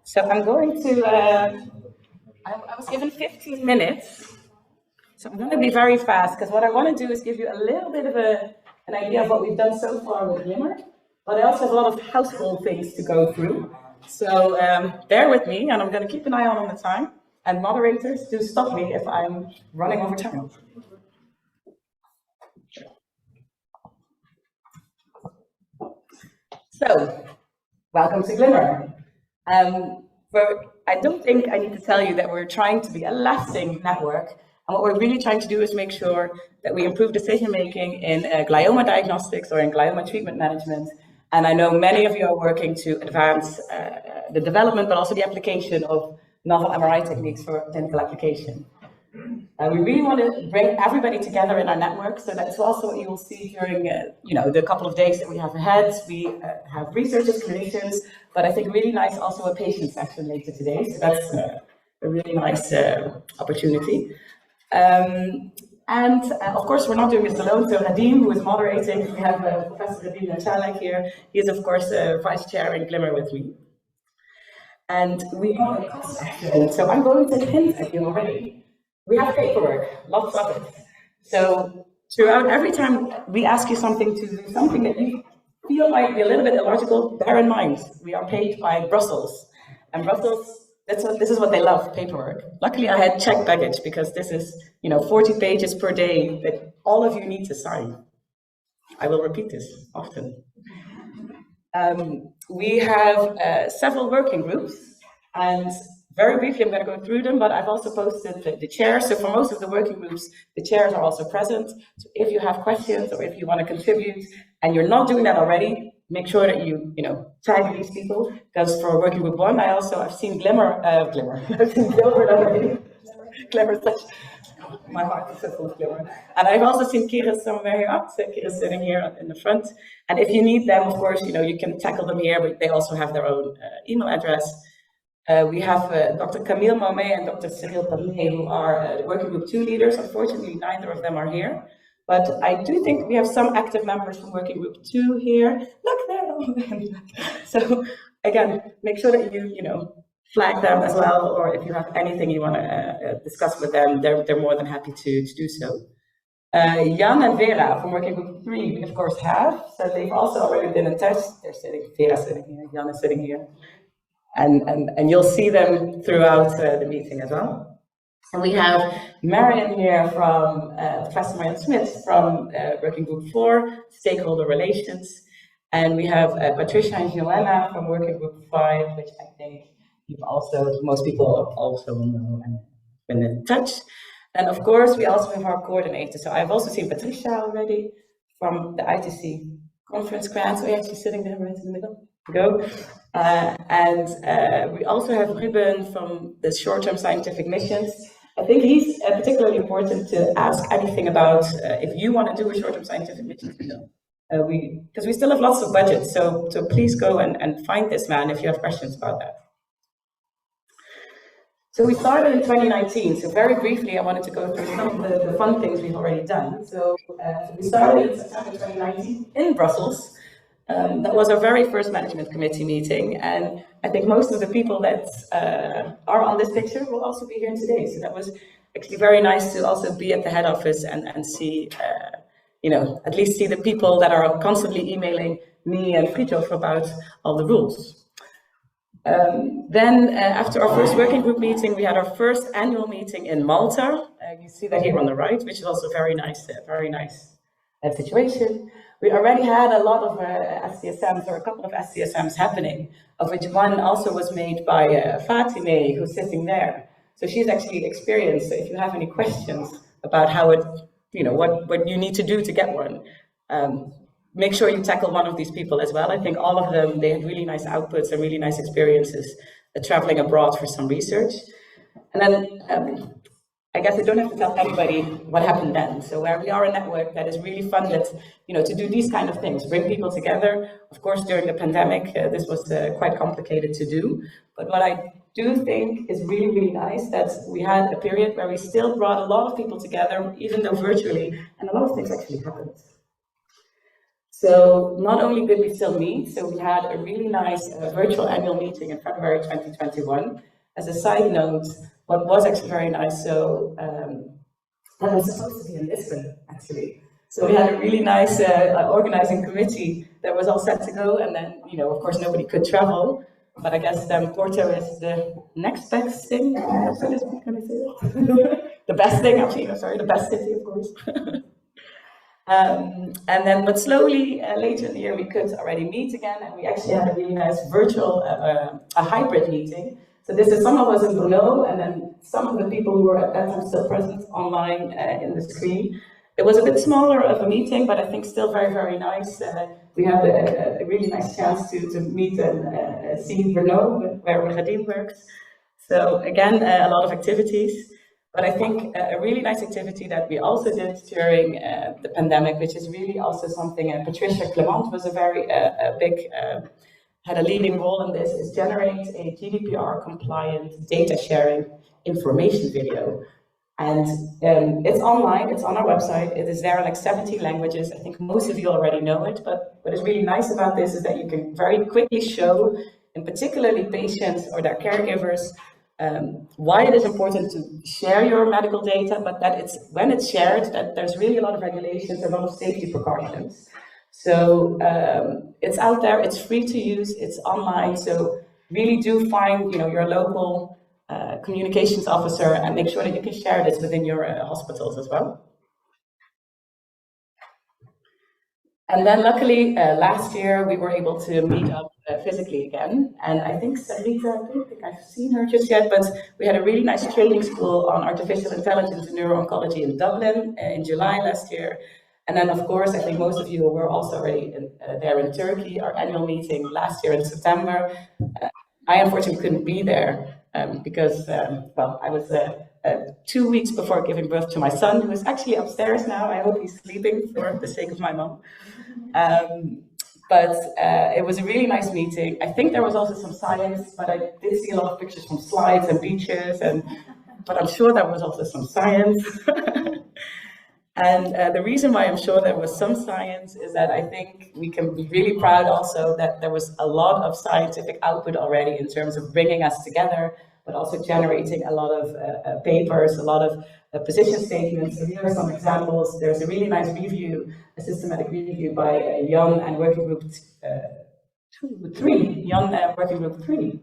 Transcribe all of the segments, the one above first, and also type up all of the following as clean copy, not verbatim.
So I'm going to, I was given 15 minutes. So I'm going to be very fast because what I want to do is give you a little bit of an idea of what we've done so far with GliMR, but I also have a lot of household things to go through. So bear with me, and I'm going to keep an eye on the time. And moderators, do stop me if I'm running over time. So, welcome to GliMR. I don't think I need to tell you that we're trying to be a lasting network. And what we're really trying to do is make sure that we improve decision-making in glioma diagnostics or in glioma treatment management. And I know many of you are working to advance the development, but also the application of novel MRI techniques for clinical application. We really want to bring everybody together in our network, so that's also what you will see during the couple of days that we have ahead. We have researchers, clinicians, but I think really nice also a patient section later today, so that's a really nice opportunity. Of course, we're not doing this alone, so Radim, who is moderating, we have Professor Radim Nachalek here. He is, of course, Vice Chair in GliMR with me. And we are a cost action, so I'm going to hint at you already. We have paperwork, lots of it. So throughout every time we ask you something to do something that you feel might be a little bit illogical, bear in mind, we are paid by Brussels. And Brussels, this is what they love, paperwork. Luckily I had checked baggage because this is 40 pages per day that all of you need to sign. I will repeat this often. We have several working groups, and very briefly I'm going to go through them, but I've also posted the chairs. So for most of the working groups, the chairs are also present. So if you have questions or if you want to contribute and you're not doing that already, make sure that you tag these people, because for working group 1, I've seen GliMR, I've seen Gilbert already. GliMR, such, my heart is so full of GliMR. And I've also seen Kira somewhere here, Kira sitting here in the front. And if you need them, of course, you can tackle them here, but they also have their own email address. We have Dr. Camille Maumé and Dr. Cyril Palmet, who are the working group 2 leaders. Unfortunately, neither of them are here. But I do think we have some active members from working group 2 here. Look there! So again, make sure that you flag them as well, or if you have anything you want to discuss with them, they're more than happy to do so. Jan and Vera from working group 3, we of course have. So they've also already been in touch. Vera's sitting here, Jan is sitting here. And you'll see them throughout the meeting as well. And we have Marion here from Professor Marion Smith from Working Group 4, Stakeholder Relations. And we have Patricia and Joanna from Working Group 5, which I think most people also know and been in touch. And of course, we also have our coordinator. So I've also seen Patricia already from the ITC conference grant. So she's sitting there right in the middle. Go. We also have Ruben from the short-term scientific missions. I think he's particularly important to ask anything about if you want to do a short-term scientific mission. Because we still have lots of budget, so please go and find this man if you have questions about that. So we started in 2019. So very briefly, I wanted to go through some of the fun things we've already done. So we started in September 2019 in Brussels. That was our very first management committee meeting, and I think most of the people that are on this picture will also be here today. So that was actually very nice to also be at the head office and see, at least see the people that are constantly emailing me and Fridtjof about all the rules. Then after our first working group meeting, we had our first annual meeting in Malta. You see that here on the right, which is also very nice situation. We already had a lot of SCSMs, or a couple of SCSMs happening, of which one also was made by Fatime, who's sitting there. So she's actually experienced. So if you have any questions about how it, what you need to do to get one, make sure you tackle one of these people as well. I think all of them, they had really nice outputs and really nice experiences traveling abroad for some research. And then I guess I don't have to tell anybody what happened then. So where we are a network that is really funded, to do these kind of things, bring people together. Of course, during the pandemic, this was quite complicated to do. But what I do think is really, really nice that we had a period where we still brought a lot of people together, even though virtually, and a lot of things actually happened. So not only did we still meet, so we had a really nice virtual annual meeting in February 2021. As a side note, what was actually very nice, so that was supposed to be in Lisbon, actually. So we had a really nice organizing committee that was all set to go, and then, of course, nobody could travel. But I guess Porto is the next best thing. Can I say that? The best thing, actually. Sorry, the best city, of course. And then, but slowly later in the year, we could already meet again, and we actually had a really nice virtual, a hybrid meeting. So this is some of us in Brno, and then some of the people who were at that time still present online in the screen. It was a bit smaller of a meeting, but I think still very, very nice. We had a really nice chance to meet and see Brno, where Radim works. So again, a lot of activities. But I think a really nice activity that we also did during the pandemic, which is really also something, Patricia Clement was a very big, had a leading role in this, is generate a GDPR compliant data sharing information video. And it's online, it's on our website, it is there in like 17 languages. I think most of you already know it, but what is really nice about this is that you can very quickly show, and particularly patients or their caregivers, why it is important to share your medical data, but that when it's shared, that there's really a lot of regulations, a lot of safety precautions. So it's out there, it's free to use, it's online. So really do find your local communications officer and make sure that you can share this within your hospitals as well. And then luckily, last year, we were able to meet up physically again. And I think Sarita, I don't think I've seen her just yet, but we had a really nice training school on artificial intelligence and neuro-oncology in Dublin in July last year. And then, of course, I think most of you were also already there in Turkey, our annual meeting last year in September. I unfortunately couldn't be there because, well, I was 2 weeks before giving birth to my son, who is actually upstairs now. I hope he's sleeping for the sake of my mom. But it was a really nice meeting. I think there was also some science, but I did see a lot of pictures from slides and beaches, but I'm sure there was also some science. And the reason why I'm sure there was some science is that I think we can be really proud also that there was a lot of scientific output already in terms of bringing us together, but also generating a lot of papers, a lot of position statements. So here are some examples. There's a really nice review, a systematic review by Jan and Working Group 3, Jan Working Group 3.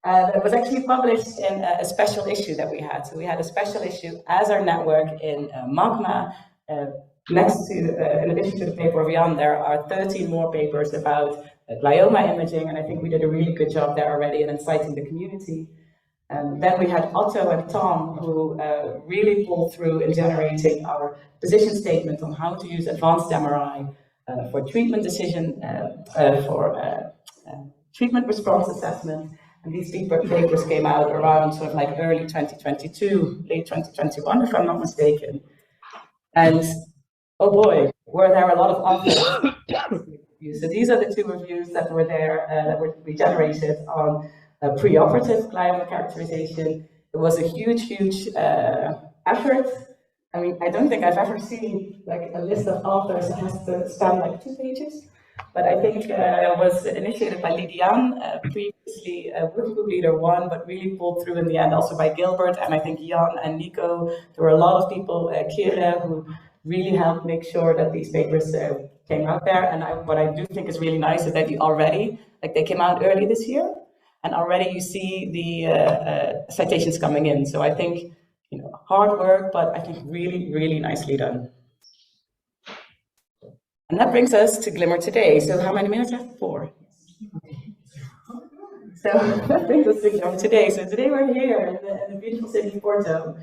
That was actually published in a special issue that we had. So we had a special issue as our network in Magma. Next to, in addition to the paper of Jan, there are 13 more papers about glioma imaging, and I think we did a really good job there already in inciting the community. Then we had Otto and Tom, who really pulled through in generating our position statement on how to use advanced MRI for treatment decision, for treatment response assessment. And these papers came out around sort of like early 2022, late 2021, if I'm not mistaken. And oh boy, were there a lot of authors. So these are the 2 reviews that were there, that we generated on preoperative glioma characterization. It was a huge, huge effort. I mean, I don't think I've ever seen like a list of authors that has to span like 2 pages. But I think it was initiated by Lydiane, previously Working Group Leader 1, but really pulled through in the end also by Gilbert, and I think Jan and Nico. There were a lot of people, Kira, who really helped make sure that these papers came out there. And what I do think is really nice is that you already, like they came out early this year, and already you see the citations coming in. So I think, hard work, but I think really, really nicely done. And that brings us to GliMR today. So how many minutes have 4? So that brings us to GliMR today. So today we're here in the beautiful city of Porto.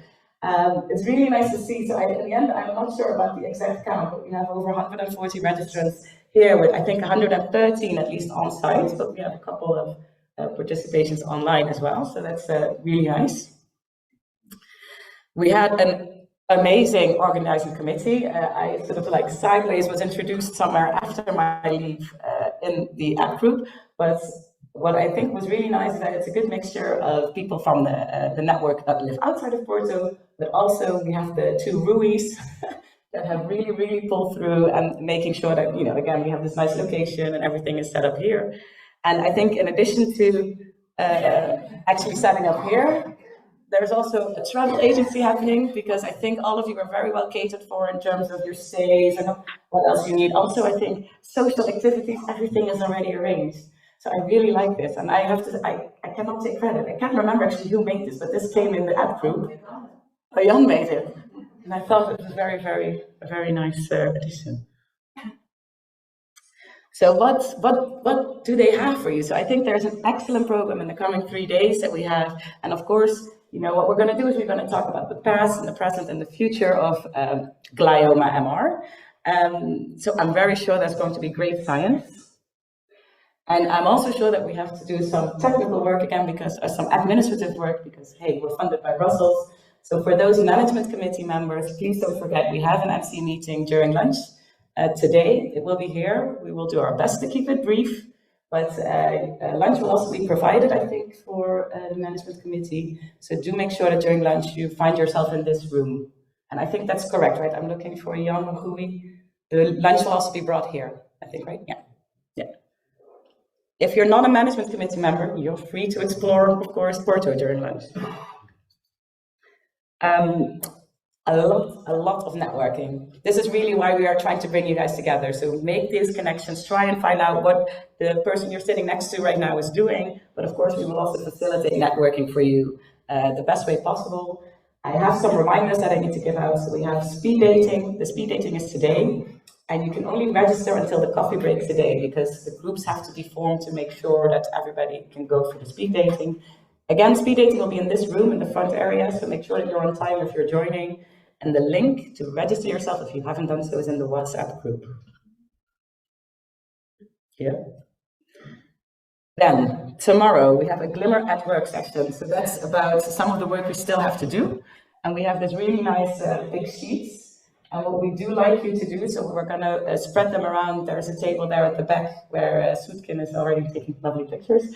It's really nice to see. So in the end, I'm not sure about the exact count, but we have over 140 registrants here with, I think, 113 at least on site, but we have a couple of participations online as well. So that's really nice. We had an amazing organizing committee. I sort of like sideways was introduced somewhere after my leave in the app group, but what I think was really nice is that it's a good mixture of people from the network that live outside of Porto, but also we have the 2 RUIs, that have really, really pulled through and making sure that, you know, again, we have this nice location and everything is set up here. And I think in addition to actually setting up here, there's also a travel agency happening, because I think all of you are very well catered for in terms of your stays and what else you need. Also, I think social activities, everything is already arranged. So I really like this, and I have to, I cannot take credit. I can't remember actually who made this, but this came in the app group. A young made it. And I thought it was a very nice addition. So what do they have for you? So I think there's an excellent program in the coming 3 days that we have. And of course, you know, what we're going to do is we're going to talk about the past and the present and the future of glioma MR. So I'm very sure there's going to be great science. And I'm also sure that we have to do some technical work again, because some administrative work, because, hey, we're funded by Brussels. So for those management committee members, please don't forget, we have an MC meeting during lunch. Today, it will be here. We will do our best to keep it brief, but lunch will also be provided, I think, for the management committee. So do make sure that during lunch you find yourself in this room. And I think that's correct, right? I'm looking for Jan Hui. The lunch will also be brought here, I think, right? Yeah. Yeah. If you're not a management committee member, you're free to explore, of course, Porto during lunch. A lot of networking. This is really why we are trying to bring you guys together. So make these connections, try and find out what the person you're sitting next to right now is doing. But of course, we will also facilitate networking for you the best way possible. I have some reminders that I need to give out. So we have speed dating. The speed dating is today. And you can only register until the coffee break today, because the groups have to be formed to make sure that everybody can go for the speed dating. Again, speed dating will be in this room in the front area, so make sure that you're on time if you're joining. And the link to register yourself, if you haven't done so, is in the WhatsApp group. Here. Then, tomorrow, we have a GliMR at Work session. So that's about some of the work we still have to do. And we have this really nice big sheets. And what we do like you to do, so we're going to spread them around. There's a table there at the back where Soetkin is already taking lovely pictures.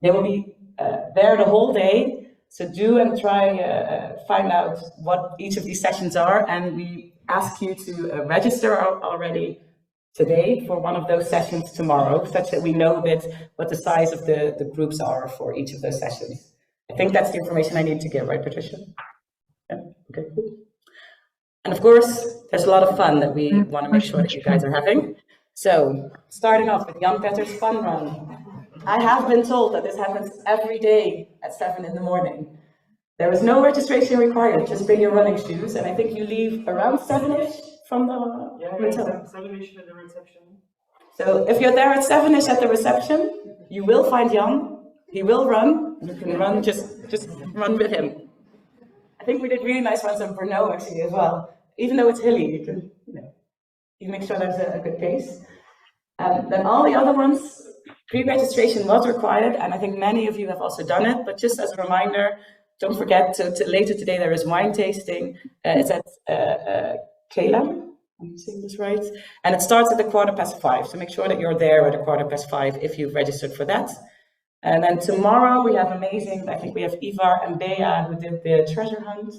They will be there the whole day. So do and try find out what each of these sessions are, and we ask you to register already today for one of those sessions tomorrow, such that we know a bit what the size of the groups are for each of those sessions. I think that's the information I need to give, right, Patricia? Yeah, okay, cool. And of course, there's a lot of fun that we want to make sure that you guys are having. So, starting off with Jan Petter's Fun Run. I have been told that this happens every day at 7 in the morning. There is no registration required, just bring your running shoes, and I think you leave around 7-ish from the hotel. 7-ish at the reception. So if you're there at 7-ish at the reception, you will find Jan. He will run. You can run, just run with him. I think we did really nice ones in Brno actually as well. Even though it's hilly, you can, you make sure there's a good pace. Then all the other ones, pre-registration was required, and I think many of you have also done it, but just as a reminder, don't forget later today there is wine tasting. It's at Kelam, I'm saying this right, and it starts at 5:15, so make sure that you're there at 5:15 if you've registered for that. And then tomorrow we have amazing, I think we have Ivar and Bea who did the treasure hunt,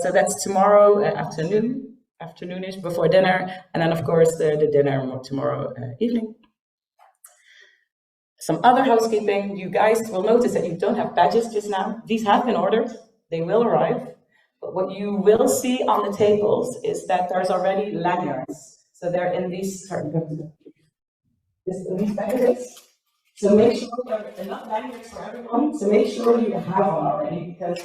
so that's tomorrow afternoonish before dinner, and then of course the dinner tomorrow evening. Some other housekeeping, you guys will notice that you don't have badges just now. These have been ordered, they will arrive. But what you will see on the tables is that there's already lanyards. So they're in these, packets. So make sure there are enough lanyards for everyone. So make sure you have one already, because,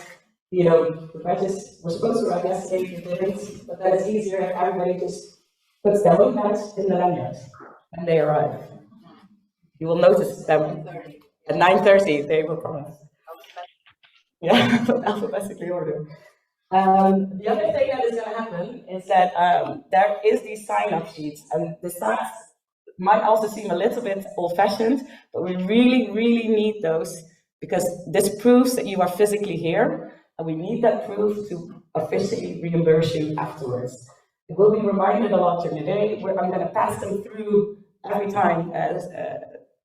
the badges were supposed to arrive yesterday, but that is easier if everybody just puts their own badge in the lanyards and they arrive. You will notice them at 9:30, they will come. Yeah, alphabetically ordered. The other thing that is going to happen is that there is these sign-up sheets, and the signs might also seem a little bit old-fashioned, but we really, really need those, because this proves that you are physically here, and we need that proof to officially reimburse you afterwards. It will be reminded a lot during the day. I'm going to pass them through every time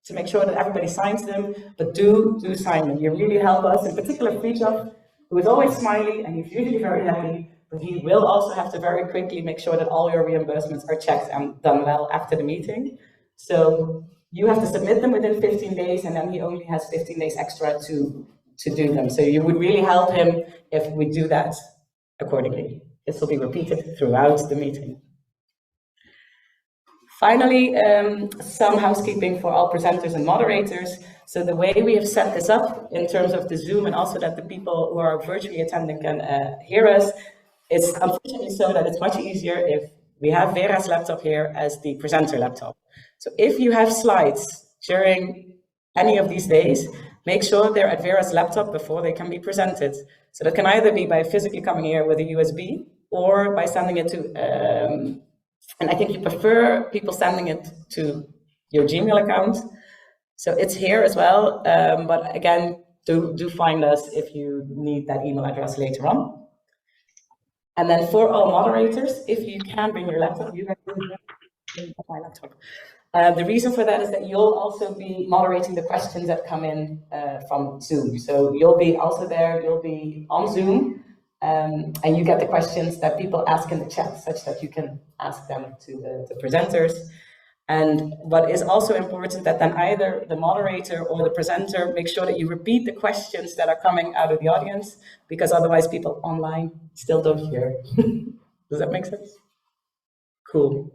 to make sure that everybody signs them, but do sign them. You really help us, in particular Fridtjof, who is always smiley and he's usually very happy. but he will also have to very quickly make sure that all your reimbursements are checked and done well after the meeting. So you have to submit them within 15 days, and then he only has 15 days extra to do them. So you would really help him if we do that accordingly. This will be repeated throughout the meeting. Finally, some housekeeping for all presenters and moderators. So the way we have set this up in terms of the Zoom, and also that the people who are virtually attending can hear us, it's unfortunately so that it's much easier if we have Vera's laptop here as the presenter laptop. So if you have slides during any of these days, make sure they're at Vera's laptop before they can be presented. So that can either be by physically coming here with a USB or by sending it to, and I think you prefer people sending it to your Gmail account. So it's here as well, but again, do find us if you need that email address later on. And then for all moderators, if you can bring your laptop, you can bring my laptop. The reason for that is that you'll also be moderating the questions that come in from Zoom. So you'll be also there, you'll be on Zoom, and you get the questions that people ask in the chat, such that you can ask them to the presenters. And what is also important that then either the moderator or the presenter make sure that you repeat the questions that are coming out of the audience, because otherwise people online still don't hear. Does that make sense? Cool.